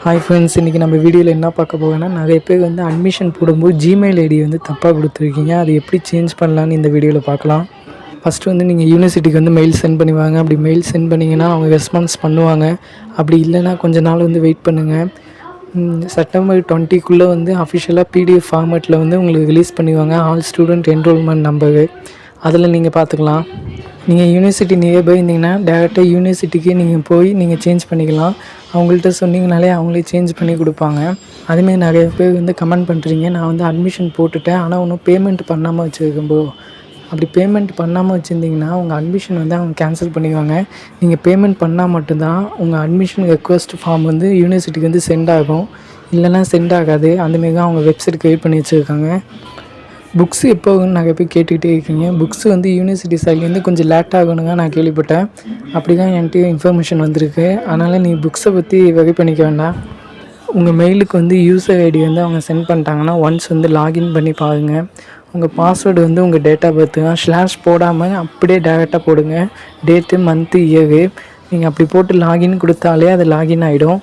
Hi friends, இன்றைக்கி நம்ம வீடியோவில் என்ன பார்க்க போகோன்னா, நிறைய பேர் வந்து அட்மிஷன் போடும்போது ஜிமெயில் ஐடி வந்து தப்பாக கொடுத்துருக்கீங்க. அது எப்படி சேஞ்ச் பண்ணலான்னு இந்த வீடியோவில் பார்க்கலாம். ஃபஸ்ட்டு வந்து நீங்கள் யூனிவர்சிட்டிக்கு வந்து மெயில் சென்ட் பண்ணுவாங்க. அப்படி மெயில் சென்ட் பண்ணிங்கன்னா அவங்க ரெஸ்பான்ஸ் பண்ணுவாங்க. அப்படி இல்லைன்னா கொஞ்ச நாள் வந்து வெயிட் பண்ணுங்கள். செப்டம்பர் 20க்குள்ளே வந்து அஃபிஷியலாக பிடிஎஃப் ஃபார்மேட்டில் வந்து உங்களுக்கு ரிலீஸ் பண்ணுவாங்க. ஆல் ஸ்டூடெண்ட் என்ரோல்மெண்ட் நம்பரு அதில் நீங்கள் பார்த்துக்கலாம். நீங்கள் யூனிவர்சிட்டி நியர்பை இருந்தீங்கன்னா டேரெக்டாக யூனிவர்சிட்டிக்கு நீங்கள் போய் நீங்கள் சேஞ்ச் பண்ணிக்கலாம். அவங்கள்ட்ட சொன்னீங்கனாலே அவங்களே சேஞ்ச் பண்ணி கொடுப்பாங்க. அதுமாரி நிறைய பேர் வந்து கமெண்ட் பண்ணுறீங்க, நான் வந்து அட்மிஷன் போட்டுட்டேன் ஆனால் ஒன்றும் பேமெண்ட் பண்ணாமல் வச்சுருக்கேன் ப்ரோ. அப்படி பேமெண்ட் பண்ணாமல் வச்சுருந்தீங்கன்னா உங்கள் அட்மிஷன் வந்து அவங்க கேன்சல் பண்ணிடுவாங்க. நீங்கள் பேமெண்ட் பண்ணால் மட்டும்தான் உங்கள் அட்மிஷன் ரெக்வஸ்ட் ஃபார்ம் வந்து யூனிவர்சிட்டிக்கு வந்து சென்ட் ஆகும். இல்லைனா சென்ட் ஆகாது. அந்தமாரி தான் அவங்க வெப்சைட் க்ரியேட் பண்ணி வச்சுருக்காங்க. புக்ஸ் எப்போ நிறைய பேர் கேட்டுக்கிட்டே இருக்கீங்க. புக்ஸ் வந்து யூனிவர்சிட்டி சைட்லேருந்து கொஞ்சம் லேட் ஆகணுங்க நான் கேள்விப்பட்டேன். அப்படி தான் என்கிட்ட இன்ஃபர்மேஷன் வந்திருக்கு. அதனால் நீ புக்ஸை பற்றி வரி பண்ணிக்க வேண்டாம். உங்கள் மெயிலுக்கு வந்து யூசர் ஐடி வந்து அவங்க சென்ட் பண்ணிட்டாங்கன்னா ஒன்ஸ் வந்து லாகின் பண்ணி பாருங்கள். உங்கள் பாஸ்வேர்டு வந்து உங்கள் டேட் ஆஃப் பர்த்து தான். ஸ்லாஷ் போடாமல் அப்படியே டேரெக்டாக போடுங்க. Date, month, year. நீங்கள் அப்படி போட்டு லாகின் கொடுத்தாலே அது லாகின் ஆகிடும்.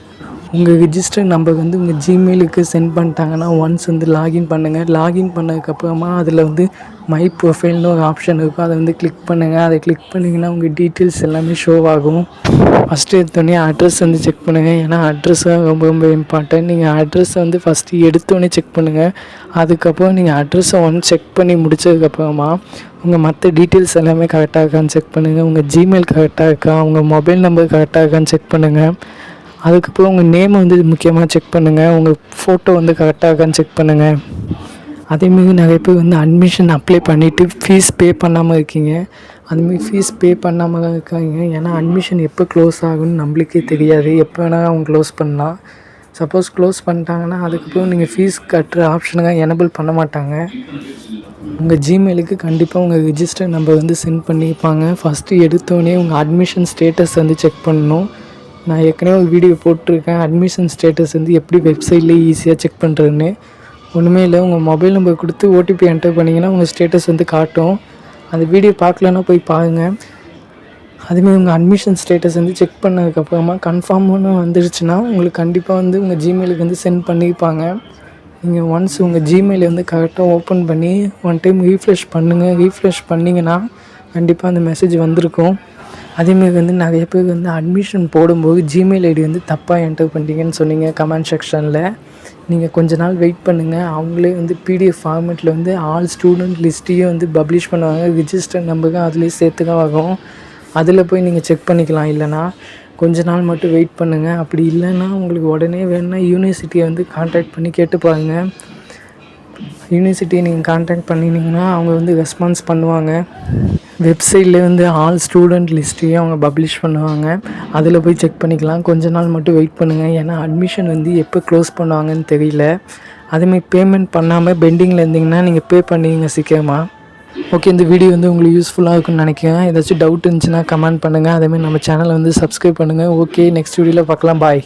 உங்கள் ரிஜிஸ்டர் நம்பர் வந்து உங்கள் ஜிமெயிலுக்கு சென்ட் பண்ணிட்டாங்கன்னா ஒன்ஸ் வந்து லாகின் பண்ணுங்கள். லாகின் பண்ணதுக்கப்புறமா அதில் வந்து மை ப்ரொஃபைல்னு ஒரு ஆப்ஷன் இருக்கும். அதை வந்து கிளிக் பண்ணுங்கள். அதை கிளிக் பண்ணிங்கன்னா உங்கள் டீட்டெயில்ஸ் எல்லாமே ஷோ ஆகும். ஃபஸ்ட்டு எடுத்தோடனே அட்ரஸ் வந்து செக் பண்ணுங்கள். ஏன்னா அட்ரஸ் ரொம்ப ரொம்ப இம்பார்ட்டன்ட். நீங்கள் அட்ரஸை வந்து ஃபஸ்ட்டு எடுத்தோடனே செக் பண்ணுங்கள். அதுக்கப்புறம் நீங்கள் அட்ரஸை ஒன்ஸ் செக் பண்ணி முடித்ததுக்கப்புறமா உங்கள் மற்ற டீட்டெயில்ஸ் எல்லாமே கரெக்டாக இருக்கான்னு செக் பண்ணுங்கள். உங்கள் ஜிமெயில் கரெக்டாக இருக்கா, உங்கள் மொபைல் நம்பர் கரெக்டாக இருக்கான்னு செக் பண்ணுங்கள். அதுக்கப்புறம் உங்கள் நேம் வந்து முக்கியமாக செக் பண்ணுங்கள். உங்கள் ஃபோட்டோ வந்து கரெக்டாக இருக்கான்னு செக் பண்ணுங்கள். அதேமாரி நிறைய பேர் வந்து அட்மிஷன் அப்ளை பண்ணிவிட்டு ஃபீஸ் பே பண்ணாமல் இருக்கீங்க. அதுமாரி ஃபீஸ் பே பண்ணாமல் தான் இருக்காங்க. ஏன்னா அட்மிஷன் எப்போ க்ளோஸ் ஆகுன்னு நம்மளுக்கே தெரியாது. எப்போ வேணால் அவங்க க்ளோஸ் பண்ணலாம். சப்போஸ் க்ளோஸ் பண்ணிட்டாங்கன்னா அதுக்கப்புறம் நீங்கள் ஃபீஸ் கட்டுற ஆப்ஷனை எனபிள் பண்ண மாட்டாங்க. உங்கள் ஜிமெயிலுக்கு கண்டிப்பாக உங்கள் ரிஜிஸ்டர் நம்பர் வந்து சென்ட் பண்ணியிருப்பாங்க. ஃபஸ்ட்டு எடுத்தோடனே உங்கள் அட்மிஷன் ஸ்டேட்டஸ் வந்து செக் பண்ணணும். நான் ஏற்கனவே ஒரு வீடியோ போட்டிருக்கேன், அட்மிஷன் ஸ்டேட்டஸ் வந்து எப்படி வெப்சைட்லேயே ஈஸியாக செக் பண்ணுறதுன்னு. ஒன்றுமே இல்லை, உங்கள் மொபைல் நம்பர் கொடுத்து ஓடிபி என்டர் பண்ணிங்கன்னா உங்கள் ஸ்டேட்டஸ் வந்து காட்டும். அந்த வீடியோ பார்க்கலன்னா போய் பாருங்கள். அதுமாதிரி உங்கள் அட்மிஷன் ஸ்டேட்டஸ் வந்து செக் பண்ணதுக்கப்புறமா கன்ஃபார்ம்னு வந்துடுச்சுன்னா உங்களுக்கு கண்டிப்பாக வந்து உங்கள் ஜிமெயிலுக்கு வந்து சென்ட் பண்ணியிருப்பாங்க. நீங்கள் ஒன்ஸ் உங்கள் ஜிமெயிலை வந்து கரெக்டாக ஓப்பன் பண்ணி ஒன் டைம் ரீஃப்ரெஷ் பண்ணுங்கள். ரீஃப்ரெஷ் பண்ணிங்கன்னா கண்டிப்பாக அந்த மெசேஜ் வந்திருக்கும். அதேமாரி வந்து நிறைய பேர் வந்து அட்மிஷன் போடும்போது ஜிமெயில் ஐடி வந்து தப்பாக என்டர் பண்ணிட்டீங்கன்னு சொன்னீங்க கமெண்ட் செக்ஷனில். நீங்கள் கொஞ்ச நாள் வெயிட் பண்ணுங்கள். அவங்களே வந்து பிடிஎஃப் ஃபார்மேட்டில் வந்து ஆல் ஸ்டூடெண்ட் லிஸ்ட்டையும் வந்து பப்ளிஷ் பண்ணுவாங்க. ரிஜிஸ்டர் நம்பருக்கு அதுலேயே சேர்த்து தான் ஆகும். அதில் போய் நீங்கள் செக் பண்ணிக்கலாம். இல்லைனா கொஞ்ச நாள் மட்டும் வெயிட் பண்ணுங்கள். அப்படி இல்லைன்னா உங்களுக்கு உடனே வேணுன்னா யூனிவர்சிட்டியை வந்து கான்டாக்ட் பண்ணி கேட்டு பாருங்கள். யூனிவர்சிட்டியை நீங்கள் கான்டாக்ட் பண்ணினீங்கன்னா அவங்க வந்து ரெஸ்பான்ஸ் பண்ணுவாங்க. வெப்சைட்லேயே வந்து ஆல் ஸ்டூடெண்ட் லிஸ்ட்டையும் அவங்க பப்ளிஷ் பண்ணுவாங்க. அதில் போய் செக் பண்ணிக்கலாம். கொஞ்ச நாள் மட்டும் வெயிட் பண்ணுங்கள். ஏன்னா அட்மிஷன் வந்து எப்போ க்ளோஸ் பண்ணுவாங்கன்னு தெரியல. அதேமாதிரி பேமெண்ட் பண்ணாமல் பெண்டிங்கில் இருந்தீங்கன்னா நீங்கள் பே பண்ணிங்க சீக்கிரமாக. ஓகே, இந்த வீடியோ வந்து உங்களுக்கு யூஸ்ஃபுல்லாக இருக்குன்னு நினைக்கிறேன். ஏதாச்சும் டவுட் இருந்துச்சுன்னா கமெண்ட் பண்ணுங்கள். அதேமாதிரி நம்ம சேனலை வந்து சப்ஸ்கிரைப் பண்ணுங்கள். ஓகே, நெக்ஸ்ட் வீடியோவில் பார்க்கலாம். பாய்.